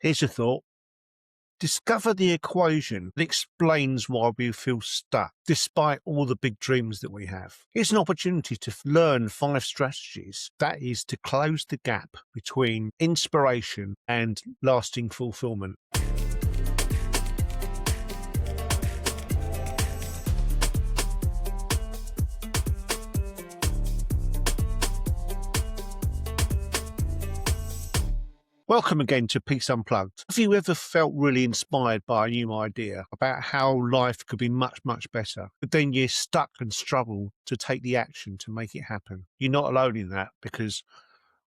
Here's a thought. Discover the equation that explains why we feel stuck, despite all the big dreams that we have. Here's an opportunity to learn 5 strategies, that is, to close the gap between inspiration and lasting fulfillment. Welcome again to Peace Unplugged. Have you ever felt really inspired by a new idea about how life could be much, much better, but then you're stuck and struggle to take the action to make it happen? You're not alone in that, because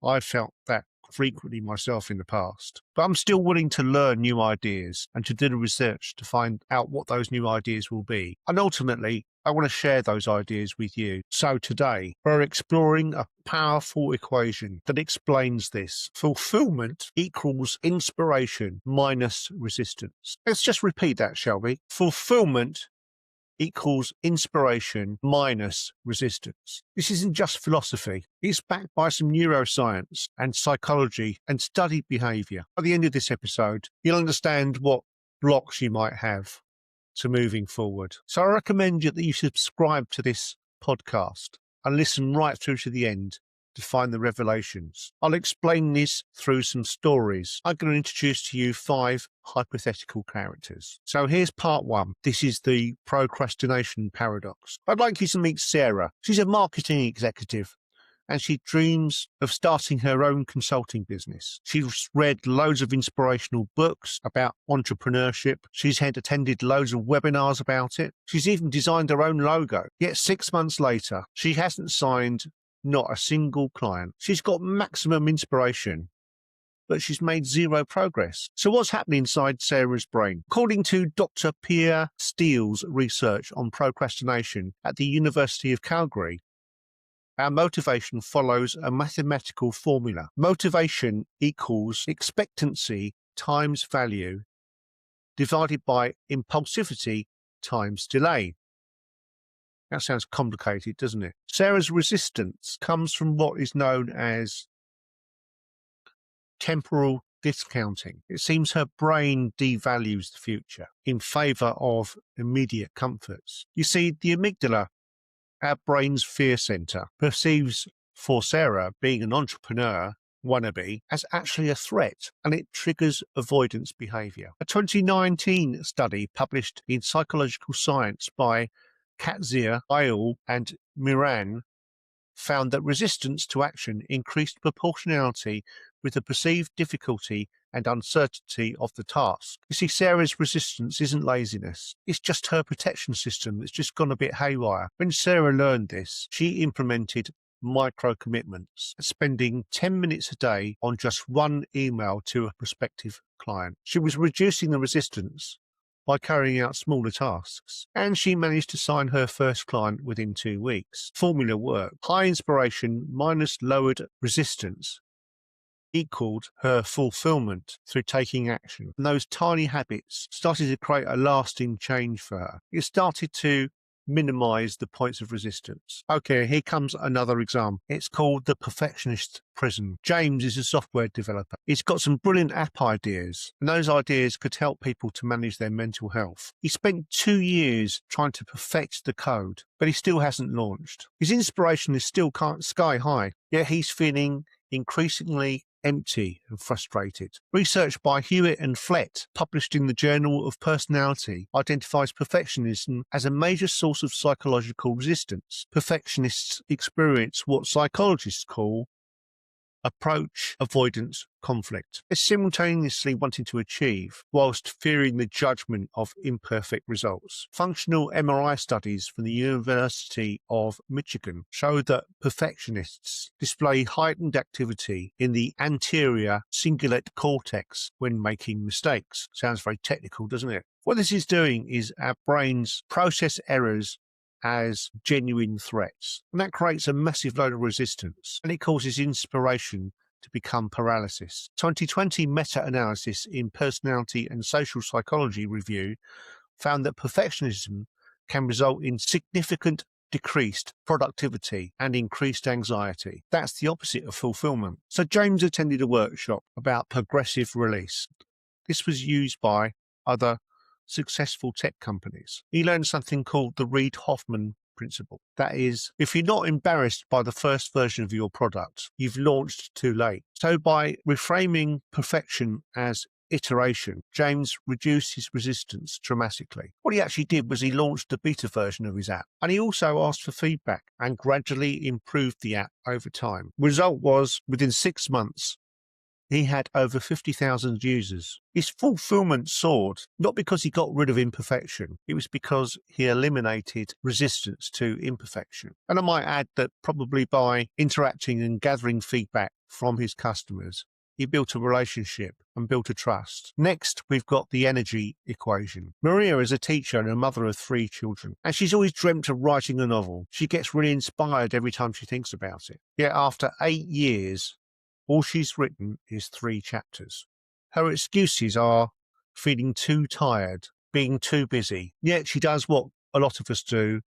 I've felt that frequently myself in the past. But I'm still willing to learn new ideas and to do the research to find out what those new ideas will be. And ultimately, I want to share those ideas with you. So today, we're exploring a powerful equation that explains this. Fulfillment equals inspiration minus resistance. Let's just repeat that, shall we? Fulfillment equals inspiration minus resistance. This isn't just philosophy. It's backed by some neuroscience and psychology and studied behavior. At the end of this episode, you'll understand what blocks you might have to moving forward. So I recommend that you subscribe to this podcast and listen right through to the end to find the revelations. I'll explain this through some stories. I'm going to introduce to you 5 hypothetical characters. So here's part 1. This is the procrastination paradox. I'd like you to meet Sarah. She's a marketing executive and she dreams of starting her own consulting business. She's read loads of inspirational books about entrepreneurship. She's attended loads of webinars about it. She's even designed her own logo. Yet 6 months later, she hasn't signed not a single client. She's got maximum inspiration, but she's made 0 progress. So what's happening inside Sarah's brain? According to Dr. Pierre Steele's research on procrastination at the University of Calgary, our motivation follows a mathematical formula. Motivation equals expectancy times value divided by impulsivity times delay. That sounds complicated, doesn't it? Sarah's resistance comes from what is known as temporal discounting. It seems her brain devalues the future in favour of immediate comforts. You see, the amygdala, our brain's fear centre, perceives for Sarah being an entrepreneur wannabe as actually a threat, and it triggers avoidance behaviour. A 2019 study published in Psychological Science by Katzir, Ayal and Miran found that resistance to action increased proportionality with the perceived difficulty and uncertainty of the task. You see, Sarah's resistance isn't laziness. It's just her protection system that's just gone a bit haywire. When Sarah learned this, she implemented micro commitments, spending 10 minutes a day on just one email to a prospective client. She was reducing the resistance by carrying out smaller tasks, and she managed to sign her first client within 2 weeks. Formula worked. High inspiration minus lowered resistance equaled her fulfillment through taking action. And those tiny habits started to create a lasting change for her. It started to minimize the points of resistance. Okay, here comes another example. It's called the Perfectionist Prison. James is a software developer. He's got some brilliant app ideas, and those ideas could help people to manage their mental health. He spent 2 years trying to perfect the code, but he still hasn't launched. His inspiration is still sky high, yet he's feeling increasingly empty and frustrated. Research by Hewitt and Flett, published in the Journal of Personality, identifies perfectionism as a major source of psychological resistance. Perfectionists experience what psychologists call approach avoidance conflict. They're simultaneously wanting to achieve whilst fearing the judgment of imperfect results. Functional MRI studies from the University of Michigan show that perfectionists display heightened activity in the anterior cingulate cortex when making mistakes. Sounds very technical, doesn't it? What this is doing is our brains process errors as genuine threats, and that creates a massive load of resistance, and it causes inspiration to become paralysis. 2020 meta-analysis in Personality and Social Psychology Review found that perfectionism can result in significant decreased productivity and increased anxiety. That's the opposite of fulfillment. So James attended a workshop about progressive release. This was used by other successful tech companies. He learned something called the Reid-Hoffman principle. That is, if you're not embarrassed by the first version of your product, you've launched too late. So by reframing perfection as iteration, James reduced his resistance dramatically. What he actually did was he launched a beta version of his app, and he also asked for feedback and gradually improved the app over time. Result was, within 6 months, he had over 50,000 users. His fulfillment soared, not because he got rid of imperfection, it was because he eliminated resistance to imperfection. And I might add that probably by interacting and gathering feedback from his customers, he built a relationship and built a trust. Next, we've got the energy equation. Maria is a teacher and a mother of 3 children, and she's always dreamt of writing a novel. She gets really inspired every time she thinks about it. Yet after 8 years, all she's written is 3 chapters. Her excuses are feeling too tired, being too busy. Yet she does what a lot of us do,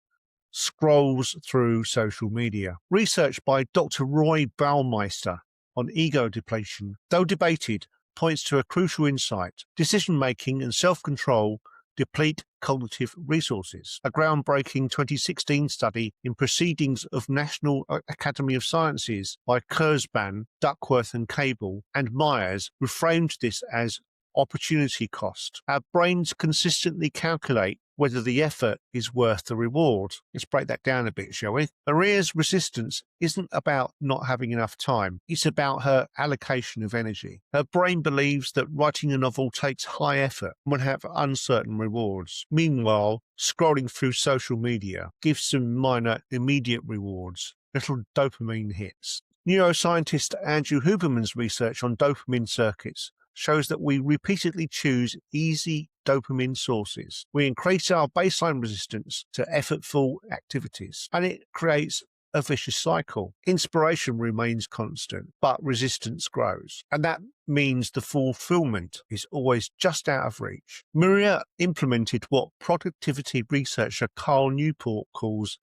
scrolls through social media. Research by Dr. Roy Baumeister on ego depletion, though debated, points to a crucial insight. Decision-making and self-control deplete cognitive resources. A groundbreaking 2016 study in Proceedings of National Academy of Sciences by Kurzban, Duckworth and Cable and Myers reframed this as opportunity cost. Our brains consistently calculate whether the effort is worth the reward. Let's break that down a bit, shall we? Maria's resistance isn't about not having enough time. It's about her allocation of energy. Her brain believes that writing a novel takes high effort and will have uncertain rewards. Meanwhile, scrolling through social media gives some minor immediate rewards, little dopamine hits. Neuroscientist Andrew Huberman's research on dopamine circuits shows that we repeatedly choose easy dopamine sources. We increase our baseline resistance to effortful activities, and it creates a vicious cycle. Inspiration remains constant, but resistance grows, and that means the fulfillment is always just out of reach. Maria implemented what productivity researcher Carl Newport calls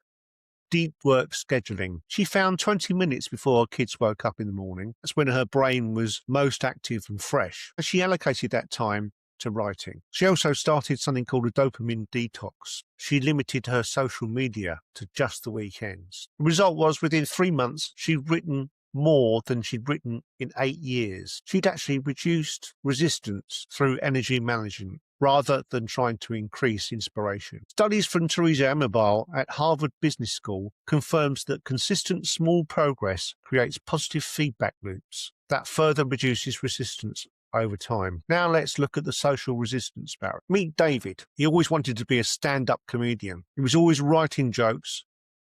deep work scheduling. She found 20 minutes before her kids woke up in the morning. That's when her brain was most active and fresh, and she allocated that time to writing. She also started something called a dopamine detox. She limited her social media to just the weekends. The result was, within 3 months, she'd written more than she'd written in 8 years. She'd actually reduced resistance through energy management rather than trying to increase inspiration. Studies from Teresa Amabile at Harvard Business School confirms that consistent small progress creates positive feedback loops that further reduces resistance over time. Now let's look at the social resistance barrier. Meet David. He always wanted to be a stand-up comedian. He was always writing jokes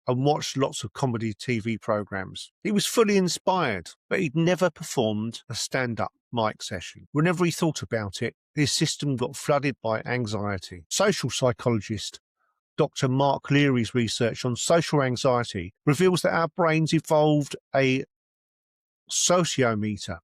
and watched lots of comedy TV programs. He was fully inspired, but he'd never performed a stand-up mic session. Whenever he thought about it, his system got flooded by anxiety. Social psychologist Dr. Mark Leary's research on social anxiety reveals that our brains evolved a sociometer,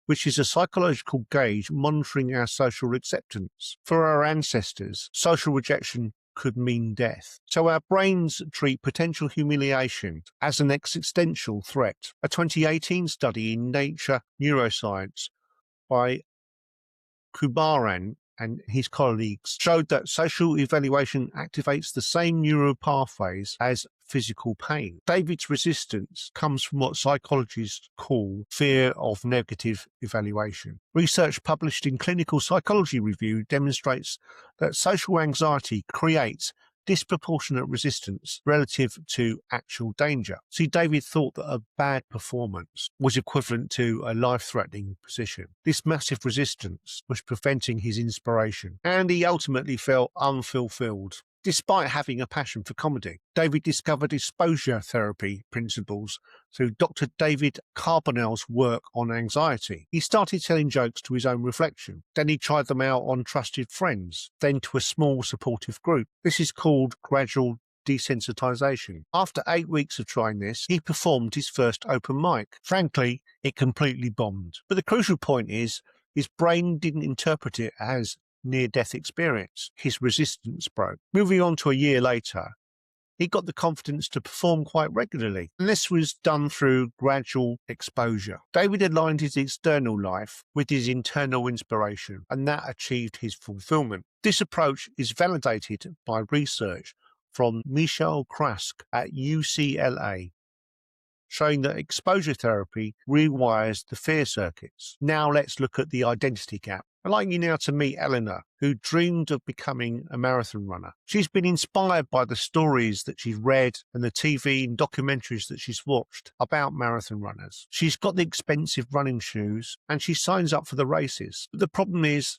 which is a psychological gauge monitoring our social acceptance. For our ancestors, social rejection could mean death. So our brains treat potential humiliation as an existential threat. A 2018 study in Nature Neuroscience by Kubaran and his colleagues showed that social evaluation activates the same neural pathways as physical pain. David's resistance comes from what psychologists call fear of negative evaluation. Research published in Clinical Psychology Review demonstrates that social anxiety creates disproportionate resistance relative to actual danger. See, David thought that a bad performance was equivalent to a life-threatening position. This massive resistance was preventing his inspiration, and he ultimately felt unfulfilled. Despite having a passion for comedy, David discovered exposure therapy principles through Dr. David Carbonell's work on anxiety. He started telling jokes to his own reflection. Then he tried them out on trusted friends, then to a small supportive group. This is called gradual desensitization. After 8 weeks of trying this, he performed his first open mic. Frankly, it completely bombed. But the crucial point is, his brain didn't interpret it as near-death experience. His resistance broke. Moving on to a year later, he got the confidence to perform quite regularly, and this was done through gradual exposure. David aligned his external life with his internal inspiration, and that achieved his fulfillment. This approach is validated by research from Michel Krask at UCLA, showing that exposure therapy rewires the fear circuits. Now let's look at the identity gap. I'd like you now to meet Eleanor, who dreamed of becoming a marathon runner. She's been inspired by the stories that she's read and the TV and documentaries that she's watched about marathon runners. She's got the expensive running shoes and she signs up for the races. But the problem is,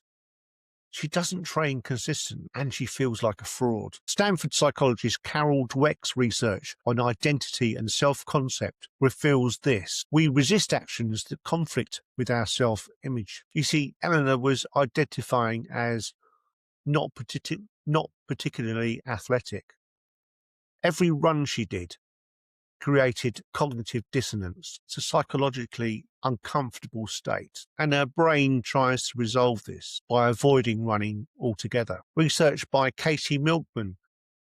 she doesn't train consistently and she feels like a fraud. Stanford psychologist Carol Dweck's research on identity and self-concept reveals this. We resist actions that conflict with our self-image. You see, Eleanor was identifying as not particularly athletic. Every run she did created cognitive dissonance. It's a psychologically uncomfortable state, and her brain tries to resolve this by avoiding running altogether. Research by Katie Milkman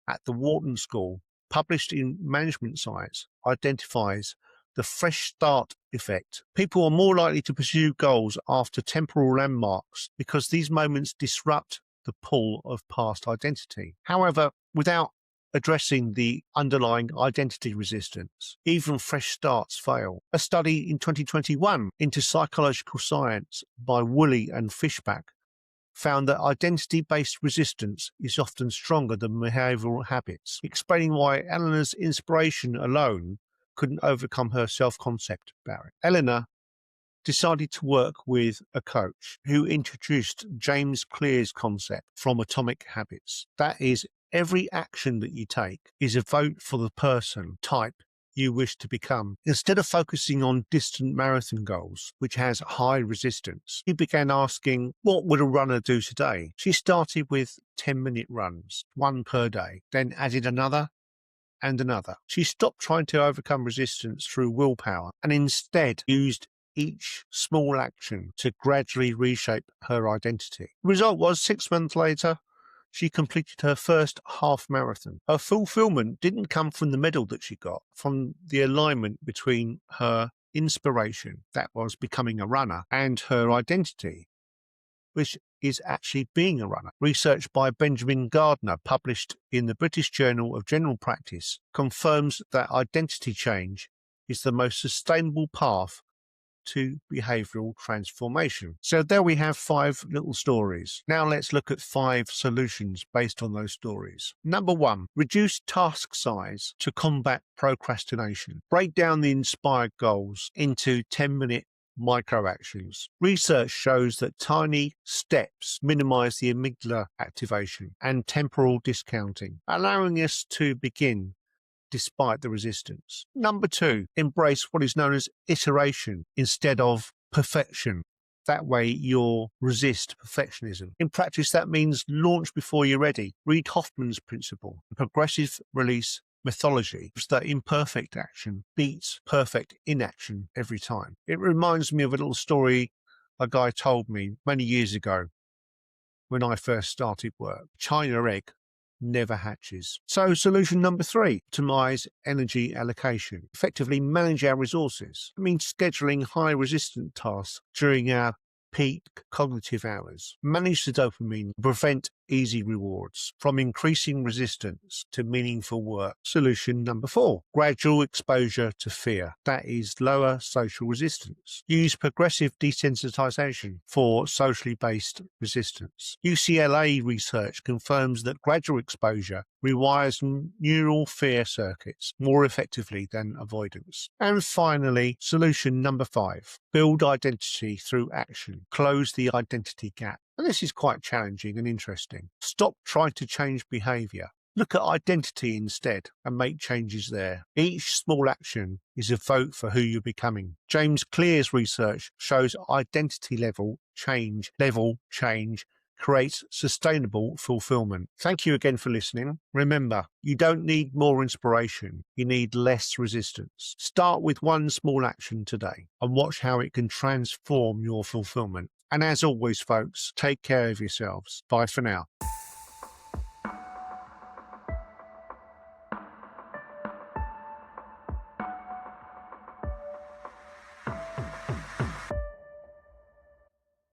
at the Wharton School, published in Management Science, identifies the fresh start effect. People are more likely to pursue goals after temporal landmarks because these moments disrupt the pull of past identity. However, without addressing the underlying identity resistance, even fresh starts fail. A study in 2021 into psychological science by Woolley and Fishback found that identity-based resistance is often stronger than behavioral habits, explaining why Eleanor's inspiration alone couldn't overcome her self-concept barrier. Eleanor decided to work with a coach who introduced James Clear's concept from Atomic Habits. That is, every action that you take is a vote for the person, type you wish to become. Instead of focusing on distant marathon goals, which has high resistance, he began asking, what would a runner do today? She started with 10-minute runs, one per day, then added another and another. She stopped trying to overcome resistance through willpower and instead used each small action to gradually reshape her identity. The result was 6 months later, she completed her first half marathon. Her fulfillment didn't come from the medal that she got, from the alignment between her inspiration, that was becoming a runner, and her identity, which is actually being a runner. Research by Benjamin Gardner, published in the British Journal of General Practice, confirms that identity change is the most sustainable path to behavioral transformation. So there we have 5 little stories. Now let's look at 5 solutions based on those stories. Number 1, reduce task size to combat procrastination. Break down the inspired goals into 10-minute micro actions. Research shows that tiny steps minimize the amygdala activation and temporal discounting, allowing us to begin despite the resistance. Number 2, embrace what is known as iteration instead of perfection. That way you'll resist perfectionism. In practice, that means launch before you're ready. Read Hoffman's principle, progressive release mythology, that imperfect action beats perfect inaction every time. It reminds me of a little story a guy told me many years ago when I first started work. China egg never hatches. So solution number 3, optimize energy allocation. Effectively manage our resources. It means scheduling high resistant tasks during our peak cognitive hours. Manage the dopamine, prevent easy rewards, from increasing resistance to meaningful work. Solution number 4, gradual exposure to fear. That is lower social resistance. Use progressive desensitization for socially based resistance. UCLA research confirms that gradual exposure rewires neural fear circuits more effectively than avoidance. And finally, solution number 5, build identity through action. Close the identity gap. And this is quite challenging and interesting. Stop trying to change behavior. Look at identity instead and make changes there. Each small action is a vote for who you're becoming. James Clear's research shows identity level change creates sustainable fulfillment. Thank you again for listening. Remember, you don't need more inspiration. You need less resistance. Start with one small action today and watch how it can transform your fulfillment. And as always, folks, take care of yourselves. Bye for now.